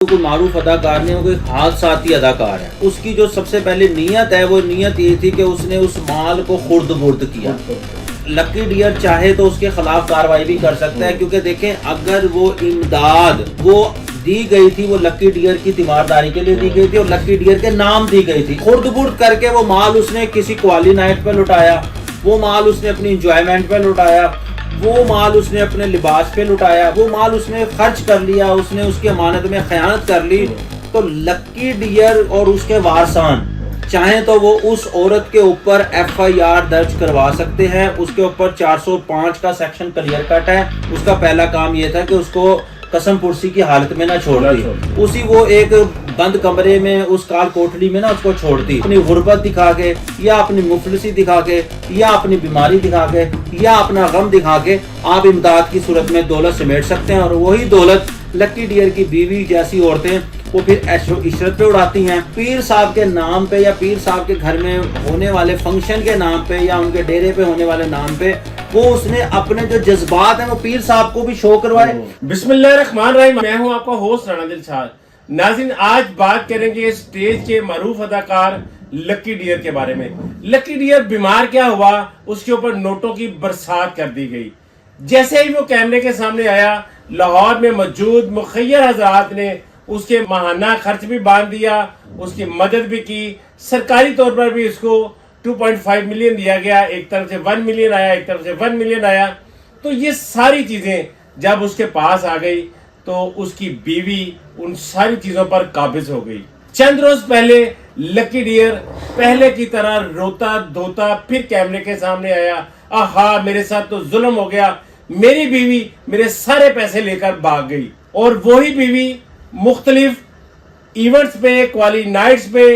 کوئی معروف اداکار نہیں، وہ کوئی حادثاتی اداکار ہے. اس کی جو سب سے پہلے نیت ہے وہ نیت یہ تھی کہ اس نے اس مال کو خرد برد کیا. لکی ڈیئر چاہے تو اس کے خلاف کارروائی بھی کر سکتا ہے، کیونکہ دیکھیں اگر وہ امداد وہ دی گئی تھی وہ لکی ڈیئر کی تیمارداری کے لیے دی گئی تھی اور لکی ڈیئر کے نام دی گئی تھی. خرد برد کر کے وہ مال اس نے کسی قوالی نائٹ پہ لٹایا، وہ مال اس نے اپنی انجوائمنٹ پہ لٹایا، وہ مال اس نے اپنے لباس پہ لٹایا، وہ مال اس نے خرچ کر لیا، اس نے اس کی امانت میں خیانت کر لی. تو لکی ڈیئر اور اس کے وارثان چاہیں تو وہ اس عورت کے اوپر ایف آئی آر درج کروا سکتے ہیں. اس کے اوپر 405 کا سیکشن کلیئر کٹ ہے. اس کا پہلا کام یہ تھا کہ اس کو قسم پرسی کی حالت میں نہ چھوڑتی، اسی وہ ایک بند کمرے میں اس کال کوٹلی میں نہ اس کو چھوڑتی، اپنی غربت دکھا کے یا اپنی مفلسی دکھا کے یا اپنی بیماری دکھا کے یا اپنا غم دکھا کے آپ امداد کی صورت میں دولت سمیٹ سکتے ہیں. اور وہی دولت لکی ڈیئر کی بیوی جیسی عورتیں وہ پھر عیش و عشرت پہ اڑاتی ہیں. پیر صاحب کے نام پہ یا پیر صاحب کے گھر میں ہونے والے فنکشن کے نام پہ یا ان کے ڈیرے پہ ہونے والے نام پہ وہ اس نے اپنے جو جذبات ہیں وہ پیر صاحب کو بھی شو کروائے. بسم اللہ الرحمن الرحیم. میں ہوں آپ کا ہوسٹ رانا دلشاد. ناظرین آج بات کریں گے اسٹیج کے معروف اداکار لکی ڈیئر کے بارے میں. لکی ڈیئر بیمار کیا ہوا، اس کے اوپر نوٹوں کی برسات کر دی گئی. جیسے ہی وہ کیمرے کے سامنے آیا لاہور میں موجود مخیر حضرات نے اس کے ماہانہ خرچ بھی باندھ دیا، اس کی مدد بھی کی. سرکاری طور پر بھی اس کو 2.5 ملین دیا گیا، ایک طرف سے 1 ملین آیا، ایک طرف سے 1 ملین آیا. تو یہ ساری چیزیں جب اس کے پاس آ گئی تو اس کی بیوی ان ساری چیزوں پر قابض ہو گئی. چند روز پہلے لکی ڈیئر پہلے کی طرح روتا دھوتا پھر کیمرے کے سامنے آیا. آہا میرے ساتھ تو ظلم ہو گیا، میری بیوی میرے سارے پیسے لے کر بھاگ گئی. اور وہی بیوی مختلف ایونٹس پہ، قوالی نائٹس پہ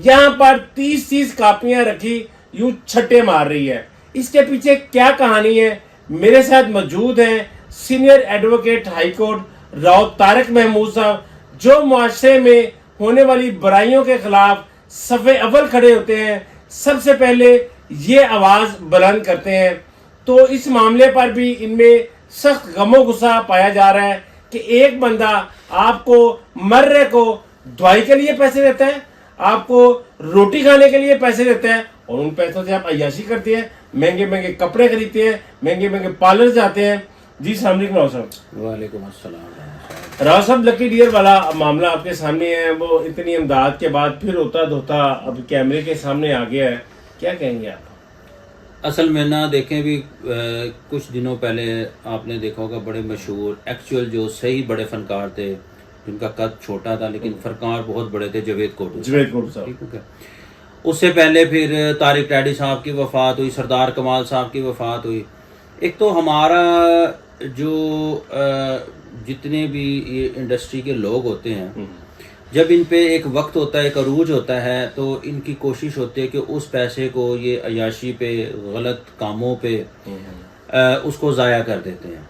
یہاں پر 30 کاپیاں رکھی یوں چھٹے مار رہی ہے. اس کے پیچھے کیا کہانی ہے؟ میرے ساتھ موجود ہیں senior advocate high court Rao Tariq Mahmood Sahib, جو معاشرے میں ہونے والی برائیوں کے خلاف صف اول کھڑے ہوتے ہیں، سب سے پہلے یہ آواز بلند کرتے ہیں. تو اس معاملے پر بھی ان میں سخت غم و غصہ پایا جا رہا ہے کہ ایک بندہ آپ کو مرے کو دوائی کے لیے پیسے دیتا ہے، آپ کو روٹی کھانے کے لیے پیسے دیتا ہے، اور ان پیسوں سے آپ عیاشی کرتے ہیں، مہنگے مہنگے کپڑے خریدتے ہیں، مہنگے مہنگے پارلر جاتے ہیں. جی السلام علیکم راؤ صاحب. وعلیکم السلام. راؤ صاحب لکی ڈیئر والا معاملہ آپ کے سامنے ہے. وہ اتنی امداد کے بعد پھر روتا دھوتا اب کیمرے کے سامنے آ گیا ہے، کیا کہیں گے آپ؟ اصل میں نہ دیکھیں بھی کچھ دنوں پہلے آپ نے دیکھا ہوگا بڑے مشہور ایکچوئل جو صحیح بڑے فنکار تھے جن کا قد چھوٹا تھا لیکن فنکار بہت بڑے تھے، جاوید کوٹو صاحب. ٹھیک ہے. اس سے پہلے پھر طارق ٹیڈی صاحب کی وفات ہوئی، سردار کمال صاحب کی وفات ہوئی. ایک تو ہمارا جو جتنے بھی یہ انڈسٹری کے لوگ ہوتے ہیں جب ان پہ ایک وقت ہوتا ہے، ایک عروج ہوتا ہے، تو ان کی کوشش ہوتی ہے کہ اس پیسے کو یہ عیاشی پہ، غلط کاموں پہ اس کو ضائع کر دیتے ہیں.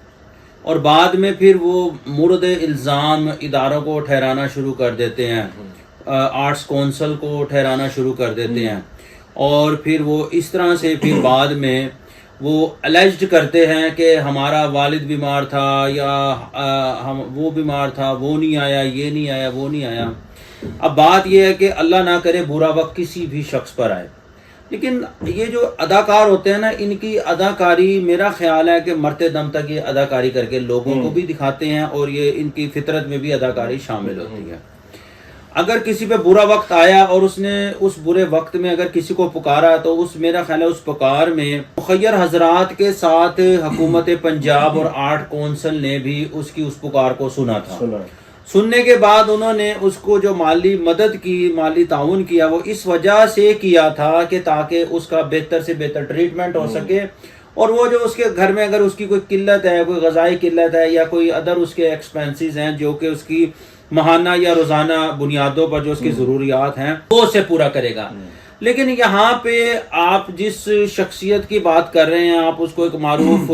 اور بعد میں پھر وہ مورد الزام اداروں کو ٹھہرانا شروع کر دیتے ہیں، آرٹس کونسل کو ٹھہرانا شروع کر دیتے ہیں. اور پھر وہ اس طرح سے پھر بعد میں وہ الیجڈ کرتے ہیں کہ ہمارا والد بیمار تھا یا وہ بیمار تھا، وہ نہیں آیا، یہ نہیں آیا، وہ نہیں آیا. اب بات یہ ہے کہ اللہ نہ کرے برا وقت کسی بھی شخص پر آئے، لیکن یہ جو اداکار ہوتے ہیں نا، ان کی اداکاری میرا خیال ہے کہ مرتے دم تک یہ اداکاری کر کے لوگوں کو بھی دکھاتے ہیں، اور یہ ان کی فطرت میں بھی اداکاری شامل ہوتی ہے. اگر کسی پہ برا وقت آیا اور اس نے اس برے وقت میں اگر کسی کو پکارا تو اس میرا خیال ہے اس پکار میں مخیر حضرات کے ساتھ حکومت پنجاب اور آرٹ کونسل نے بھی اس کی اس پکار کو سنا تھا. سننے کے بعد انہوں نے اس کو جو مالی مدد کی، مالی تعاون کیا، وہ اس وجہ سے کیا تھا کہ تاکہ اس کا بہتر سے بہتر ٹریٹمنٹ ہو سکے. اور وہ جو اس کے گھر میں اگر اس کی کوئی قلت ہے، کوئی غذائی قلت ہے یا کوئی ادر اس کے ایکسپینسز ہیں جو کہ اس کی ماہانہ یا روزانہ بنیادوں پر جو اس کی ضروریات ہیں وہ اسے پورا کرے گا. لیکن یہاں پہ آپ جس شخصیت کی بات کر رہے ہیں، آپ اس کو ایک معروف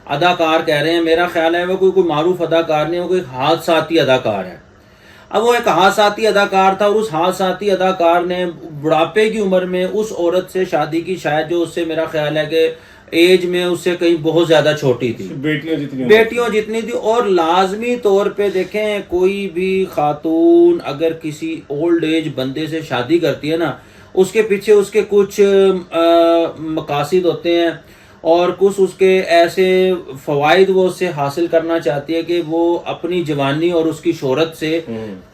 اداکار کہہ رہے ہیں، میرا خیال ہے وہ کوئی معروف اداکار نہیں، وہ کوئی حادثاتی اداکار ہے. اب وہ ایک حادثاتی اداکار تھا اور اس حادثاتی اداکار نے بڑھاپے کی عمر میں اس عورت سے شادی کی، شاید جو اس سے میرا خیال ہے کہ ایج میں اس سے کہیں بہت زیادہ چھوٹی تھی، بیٹیوں جتنی تھی. اور لازمی طور پہ دیکھیں کوئی بھی خاتون اگر کسی اولڈ ایج بندے سے شادی کرتی ہے نا، اس کے پیچھے اس کے کچھ مقاصد ہوتے ہیں اور کچھ اس کے ایسے فوائد وہ اس سے حاصل کرنا چاہتی ہے کہ وہ اپنی جوانی اور اس کی شہرت سے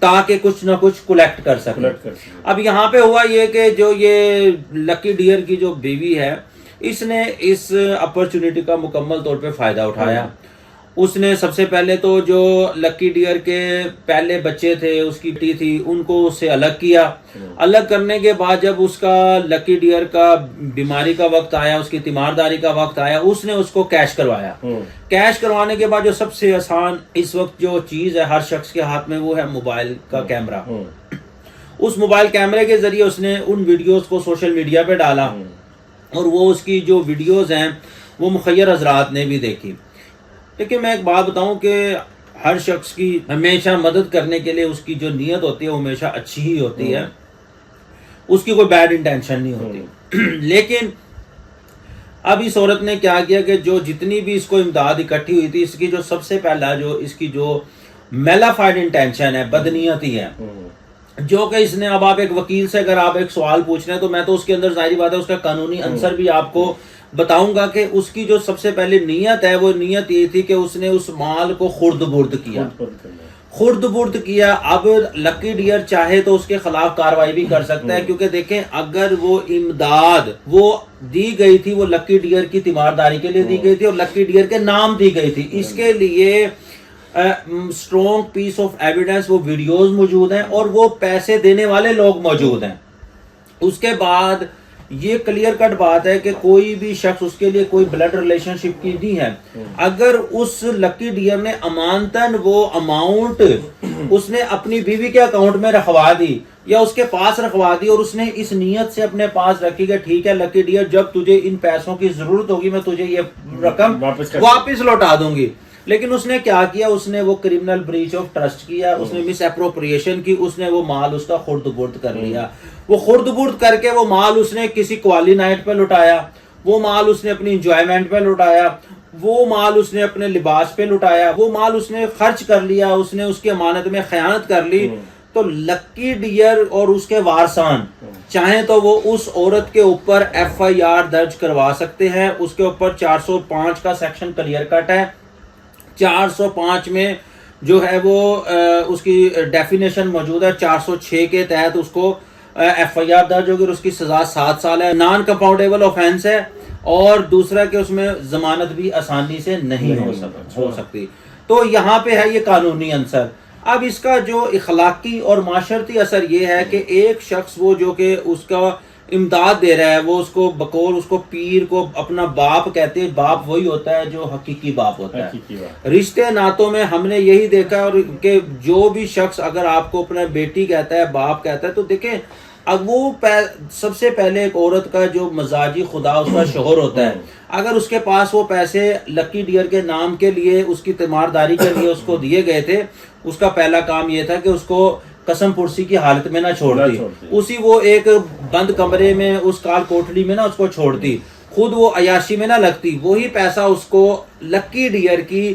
تاکہ کچھ نہ کچھ کلیکٹ کر سکے. اب یہاں پہ ہوا یہ کہ جو یہ لکی ڈیئر کی جو بیوی ہے، اس نے اس اپرچونٹی کا مکمل طور پہ فائدہ اٹھایا. اس نے سب سے پہلے تو جو لکی ڈیئر کے پہلے بچے تھے، اس کی بیٹی تھی، ان کو اس سے الگ کیا. الگ کرنے کے بعد جب اس کا لکی ڈیئر کا بیماری کا وقت آیا، اس کی تیمارداری کا وقت آیا، اس نے اس کو کیش کروایا. کیش کروانے کے بعد جو سب سے آسان اس وقت جو چیز ہے ہر شخص کے ہاتھ میں، وہ ہے موبائل کا کیمرہ. اس موبائل کیمرے کے ذریعے اس نے ان ویڈیوز کو سوشل میڈیا پہ ڈالا، اور وہ اس کی جو ویڈیوز ہیں وہ مخیر حضرات نے بھی دیکھی. لیکن میں ایک بات بتاؤں کہ ہر شخص کی ہمیشہ مدد کرنے کے لیے اس کی جو نیت ہوتی ہے وہ ہمیشہ اچھی ہی ہوتی ہے، اس کی کوئی بیڈ انٹینشن نہیں ہوتی. لیکن اب اس عورت نے کیا کیا کہ جو جتنی بھی اس کو امداد اکٹھی ہوئی تھی، اس کی جو سب سے پہلا جو اس کی جو میلافائڈ انٹینشن ہے، بدنیتی ہے، جو کہ اس نے اب آپ ایک وکیل سے اگر آپ ایک سوال پوچھ رہے ہیں تو میں تو اس کے اندر ظاہری بات ہے اس کا قانونی آنسر بھی آپ کو بتاؤں گا کہ اس کی جو سب سے پہلے نیت ہے وہ نیت یہ تھی کہ اس نے اس مال کو خرد برد کیا. اب لکی ڈیئر چاہے تو اس کے خلاف کارروائی بھی کر سکتا ہے، کیونکہ دیکھیں اگر وہ امداد وہ دی گئی تھی وہ لکی ڈیئر کی تیمارداری کے لیے دی گئی تھی اور لکی ڈیئر کے نام دی گئی تھی. اس کے لیے اسٹرانگ پیس آف ایویڈنس، وہ ویڈیوز موجود ہیں اور وہ پیسے دینے والے لوگ موجود ہیں. اس کے بعد یہ کلیئر کٹ بات ہے کہ کوئی بھی شخص اس کے لیے کوئی بلڈ ریلیشن شپ کی نہیں ہے. اگر اس لکی ڈیئر نے امانتاً وہ اماؤنٹ اس نے اپنی بیوی کے اکاؤنٹ میں رکھوا دی یا اس کے پاس رکھوا دی، اور اس نے اس نیت سے اپنے پاس رکھی کہ ٹھیک ہے لکی ڈیئر، جب تجھے ان پیسوں کی ضرورت ہوگی میں تجھے یہ رقم واپس لوٹا دوں گی. لیکن اس نے کیا کیا، اس نے وہ کرمنل بریچ آف ٹرسٹ کیا، اس نے مس اپروپریشن کی، اس نے وہ مال اس کا خرد برد کر لیا. وہ خرد برد کر کے وہ مال اس نے کسی قوالی نائٹ پہ لٹایا، وہ مال اس نے اپنی انجوائمنٹ پہ لٹایا، وہ مال اس نے اپنے لباس پہ لٹایا، وہ مال اس نے خرچ کر لیا، اس نے اس کی امانت میں خیانت کر لی. تو لکی ڈیئر اور اس کے وارثان چاہیں تو وہ اس عورت کے اوپر FIR درج کروا سکتے ہیں. اس کے اوپر 405 کا سیکشن کلیئر کٹ ہے. 405 میں جو ہے وہ اس کی ڈیفینیشن موجود ہے. 406 کے تحت اس کو FIR درج ہوگی اور اس کی سزا 7 سال ہے. نان کمپاؤنڈیبل آفینس ہے. اور دوسرا کہ اس میں ضمانت بھی آسانی سے نہیں ہو سکتی. تو یہاں پہ ہے یہ قانونی عنصر. اب اس کا جو اخلاقی اور معاشرتی اثر یہ ہے کہ ایک شخص وہ جو کہ اس کا امداد دے رہا ہے، وہ اس کو بقول اس کو پیر کو اپنا باپ کہتے ہیں. باپ وہی ہوتا ہے جو حقیقی باپ ہوتا ہے. رشتے ناتوں میں ہم نے یہی دیکھا اور کہ جو بھی شخص اگر آپ کو اپنا بیٹی کہتا ہے، باپ کہتا ہے، تو دیکھیں اب وہ سب سے پہلے ایک عورت کا جو مزاجی خدا اس کا شوہر ہوتا ہے. اگر اس کے پاس وہ پیسے لکی ڈیئر کے نام کے لیے اس کی تیمارداری کے لیے اس کو دیے گئے تھے، اس کا پہلا کام یہ تھا کہ اس کو قسم پرسی کی حالت میں نہ چھوڑتی، اسی وہ ایک بند کمرے میں اس کال کوٹڑی میں نہ اس کو چھوڑتی، خود وہ عیاشی میں نہ لگتی. وہی پیسہ اس کو لکی ڈیئر کی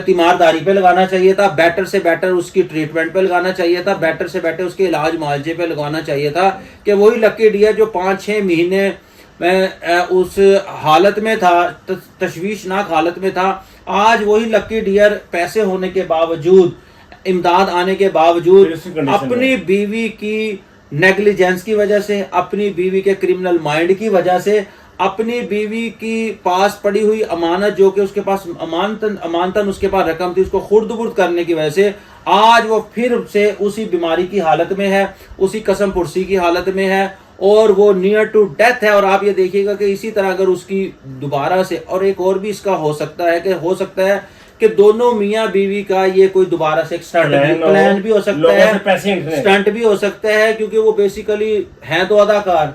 تیمارداری پہ لگانا چاہیے تھا، بیٹر سے بیٹر اس کی ٹریٹمنٹ پہ لگانا چاہیے تھا، بیٹر سے بیٹر اس کے علاج معالجے پہ لگانا چاہیے تھا. کہ وہی لکی ڈیئر جو 5-6 مہینے میں اس حالت میں تھا، تشویشناک حالت میں تھا، آج وہی لکی ڈیئر پیسے ہونے کے باوجود، امداد آنے کے باوجود، اپنی بیوی کی نیگلیجنس کی وجہ سے، اپنی بیوی کے کرمنل مائنڈ کی وجہ سے، اپنی بیوی کی پاس پڑی ہوئی امانت جو کہ اس کے پاس امانتاً اس کے پاس رقم تھی، اس کو خرد برد کرنے کی وجہ سے آج وہ پھر سے اسی بیماری کی حالت میں ہے، اسی قسم پرسی کی حالت میں ہے اور وہ نیئر ٹو ڈیتھ ہے. اور آپ یہ دیکھیے گا کہ اسی طرح اگر اس کی دوبارہ سے، اور ایک اور بھی اس کا ہو سکتا ہے کہ دونوں میاں بیوی کا یہ کوئی دوبارہ سے پلان بھی ہو سکتا ہے، سٹنٹ بھی ہو سکتا ہے، کیونکہ وہ بیسیکلی ہیں تو اداکار.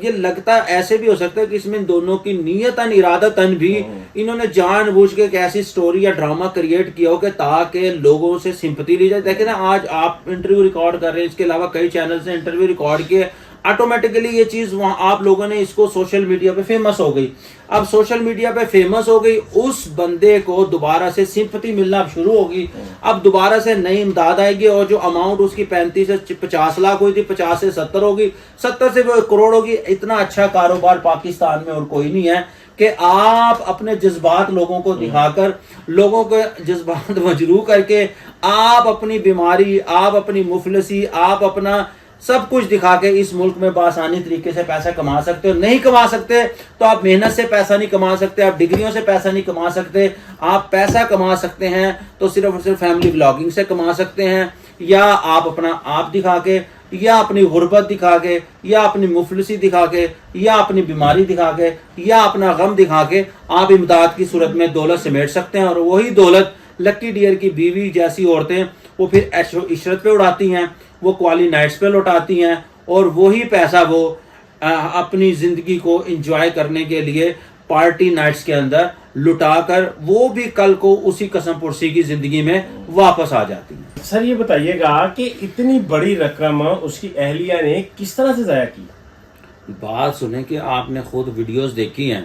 یہ لگتا ایسے بھی ہو سکتا ہے کہ اس میں دونوں کی نیتاً ارادتاً بھی انہوں نے جان بوجھ کے ایک ایسی سٹوری یا ڈرامہ کریٹ کیا ہو کہ تاکہ لوگوں سے سمپتی لی جائے. دیکھیں نا آج آپ انٹرویو ریکارڈ کر رہے ہیں، اس کے علاوہ کئی چینلز نے انٹرویو ریکارڈ کیے، آٹومیٹکلی یہ چیز وہاں آپ لوگوں نے اس کو سوشل میڈیا پہ فیمس ہو گئی. اب سوشل میڈیا پہ فیمس ہو گئی, اس بندے کو دوبارہ سے سمپتی ملنا اب شروع ہوگی. اب دوبارہ سے نئی امداد آئے گی, اور جو اماؤنٹ اس کی 35 سے 50 لاکھ ہوئی تھی 50 سے 70 ہوگی, 70 سے وہ 1 کروڑ ہوگی. اتنا اچھا کاروبار پاکستان میں اور کوئی نہیں ہے کہ آپ اپنے جذبات لوگوں کو دکھا کر, لوگوں کے جذبات مجروح کر کے آپ اپنی بیماری, آپ اپنی مفلسی, آپ اپنا سب کچھ دکھا کے اس ملک میں بآسانی طریقے سے پیسہ کما سکتے ہو. نہیں کما سکتے تو آپ محنت سے پیسہ نہیں کما سکتے, آپ ڈگریوں سے پیسہ نہیں کما سکتے. آپ پیسہ کما سکتے ہیں تو صرف اور صرف فیملی بلاگنگ سے کما سکتے ہیں, یا آپ اپنا آپ دکھا کے, یا اپنی غربت دکھا کے, یا اپنی مفلسی دکھا کے, یا اپنی بیماری دکھا کے, یا اپنا غم دکھا کے آپ امداد کی صورت میں دولت سمیٹ سکتے ہیں. اور وہی دولت لکی ڈیئر کی بیوی جیسی عورتیں وہ پھر عیش و عشرت پہ اڑاتی ہیں, وہ کوالی نائٹس پہ لوٹاتی ہیں, اور وہی پیسہ وہ اپنی زندگی کو انجوائے کرنے کے لیے پارٹی نائٹس کے اندر لٹا کر وہ بھی کل کو اسی قسم پرسی کی زندگی میں واپس آ جاتی ہیں. سر یہ بتائیے گا کہ اتنی بڑی رقم اس کی اہلیہ نے کس طرح سے ضائع کی؟ بات سنیں کہ آپ نے خود ویڈیوز دیکھی ہیں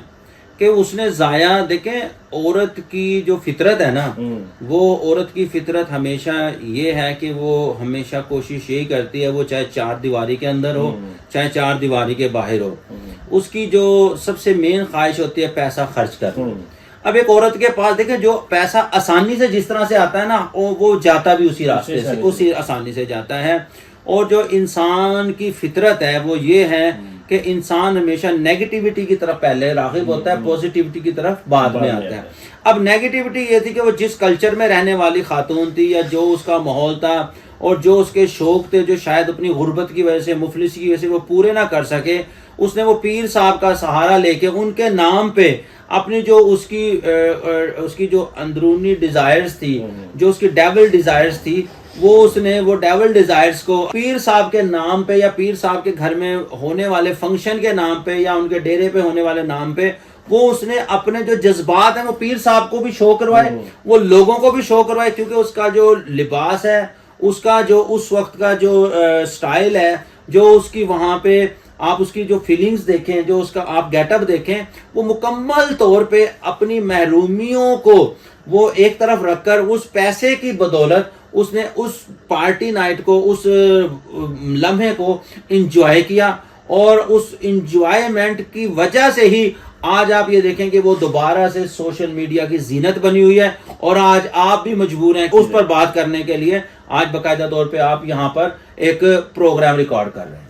کہ اس نے ضائع, دیکھیں عورت کی جو فطرت ہے نا, وہ عورت کی فطرت ہمیشہ یہ ہے کہ وہ ہمیشہ کوشش یہی کرتی ہے, وہ چاہے 4 دیواری کے اندر ہو چاہے 4 دیواری کے باہر ہو, اس کی جو سب سے مین خواہش ہوتی ہے پیسہ خرچ کرنا. اب ایک عورت کے پاس دیکھیں جو پیسہ آسانی سے جس طرح سے آتا ہے نا, وہ جاتا بھی اسی راستے سے, اسی آسانی سے جاتا ہے. اور جو انسان کی فطرت ہے وہ یہ ہے کہ انسان ہمیشہ نیگیٹیوٹی کی طرف پہلے راغب ہوتا ہے, پوزیٹیوٹی کی طرف بعد میں آتا ہے. اب نیگیٹیوٹی یہ تھی کہ وہ جس کلچر میں رہنے والی خاتون تھی, یا جو اس کا ماحول تھا, اور جو اس کے شوق تھے, جو شاید اپنی غربت کی وجہ سے, مفلسی کی وجہ سے وہ پورے نہ کر سکے, اس نے وہ پیر صاحب کا سہارا لے کے ان کے نام پہ اپنی جو اس کی جو اندرونی ڈیزائرز تھی, جو اس کی ڈیول ڈیزائرز تھی, وہ ڈیول ڈیزائرز کو پیر صاحب کے نام پہ, یا پیر صاحب کے گھر میں ہونے والے فنکشن کے نام پہ, یا ان کے ڈیرے پہ ہونے والے نام پہ, وہ اس نے اپنے جو جذبات ہیں وہ پیر صاحب کو بھی شو کروائے, وہ لوگوں کو بھی شو کروائے. کیونکہ اس کا جو لباس ہے, اس کا جو اس وقت کا جو سٹائل ہے, جو اس کی وہاں پہ آپ اس کی جو فیلنگز دیکھیں, جو اس کا آپ گیٹ اپ دیکھیں, وہ مکمل طور پہ اپنی محرومیوں کو وہ ایک طرف رکھ کر اس پیسے کی بدولت اس نے اس پارٹی نائٹ کو, اس لمحے کو انجوائے کیا. اور اس انجوائمنٹ کی وجہ سے ہی آج آپ یہ دیکھیں کہ وہ دوبارہ سے سوشل میڈیا کی زینت بنی ہوئی ہے, اور آج آپ بھی مجبور ہیں اس پر بات کرنے کے لیے. آج باقاعدہ طور پہ آپ یہاں پر ایک پروگرام ریکارڈ کر رہے ہیں.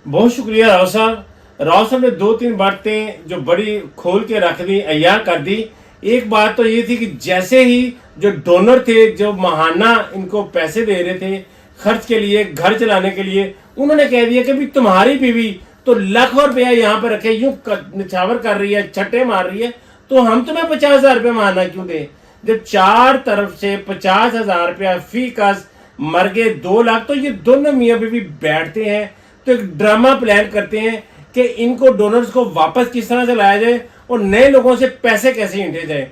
بہت شکریہ راؤ صاحب. راؤ صاحب نے 2-3 باتیں جو بڑی کھول کے رکھ دی, عیاں کر دی. ایک بات تو یہ تھی کہ جیسے ہی جو ڈونر تھے, جو ماہانہ ان کو پیسے دے رہے تھے خرچ کے لیے, گھر چلانے کے لیے, انہوں نے کہہ دیا کہ بھی تمہاری بیوی تو لاکھوں روپیہ یہاں پہ رکھے, یوں نچھاور کر رہی ہے, چھٹے مار رہی ہے, تو ہم تمہیں 50,000 روپے ماہانہ کیوں دیں؟ جب 4 طرف سے 50,000 روپیہ فی کس مر گئے 2 لاکھ, تو یہ دونوں میاں بیوی بیٹھتے ہیں تو ایک ڈرامہ پلان کرتے ہیں کہ ان کو ڈونرز کو واپس کس طرح سے لایا جائے اور نئے لوگوں سے پیسے کیسے ہینٹے جائے.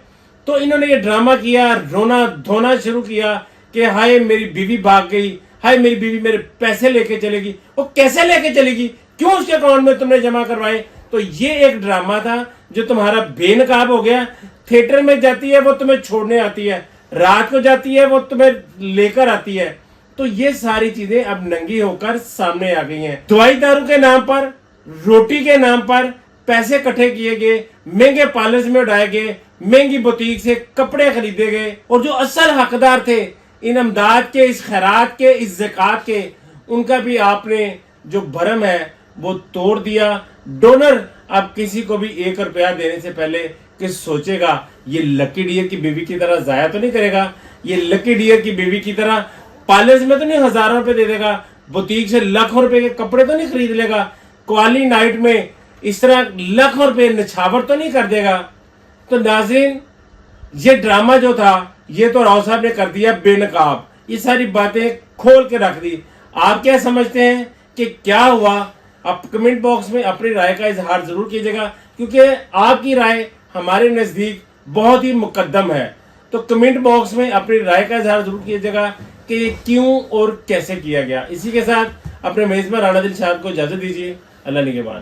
تو انہوں نے یہ ڈرامہ کیا, رونا دھونا شروع کیا کہ ہائے میری بیوی بھاگ گئی, ہائے میری بیوی میرے پیسے لے کے چلے گی. وہ کیسے لے کے چلے گی, کیوں اس کے اکاؤنٹ میں تم نے جمع کروائے؟ تو یہ ایک ڈرامہ تھا جو تمہارا بے نقاب ہو گیا. تھیٹر میں جاتی ہے وہ تمہیں چھوڑنے آتی ہے, رات کو جاتی ہے وہ تمہیں لے کر آتی ہے. تو یہ ساری چیزیں اب ننگی ہو کر سامنے آ گئی ہیں. دوائی دارو کے نام پر, روٹی کے نام پر پیسے اکٹھے کیے گئے, مہنگے پالس میں اڑائے گئے, مہنگی بوتیک سے کپڑے خریدے گئے, اور جو اصل حقدار تھے ان امداد کے, اس خیرات کے, اس زکوٰۃ کے, ان کا بھی آپ نے جو بھرم ہے وہ توڑ دیا. ڈونر اب کسی کو بھی 1 روپیہ دینے سے پہلے کہ سوچے گا یہ لکی ڈیئر کی بیوی کی طرح ضائع تو نہیں کرے گا, یہ لکی ڈیئر کی بیوی کی طرح پالس میں تو نہیں ہزاروں روپے دے دے گا, بوتیک سے لاکھوں روپے کے کپڑے تو نہیں خرید لے گا, کوالی نائٹ میں اس طرح لاکھوں روپے نچھاور تو نہیں کر دے گا. تو ناظرین یہ ڈرامہ جو تھا یہ تو راؤ صاحب نے کر دیا بے نقاب, یہ ساری باتیں کھول کے رکھ دی. آپ کیا سمجھتے ہیں کہ کیا ہوا؟ آپ کمنٹ باکس میں اپنی رائے کا اظہار ضرور کیجیے گا, کیونکہ آپ کی رائے ہمارے نزدیک بہت ہی مقدم ہے. تو کمنٹ باکس میں اپنی رائے کا اظہار ضرور کیجیے گا کہ یہ کیوں اور کیسے کیا گیا. اسی کے ساتھ اپنے میزبان رانا دلشاد کو اجازت دیجیے. اللہ نگہبان.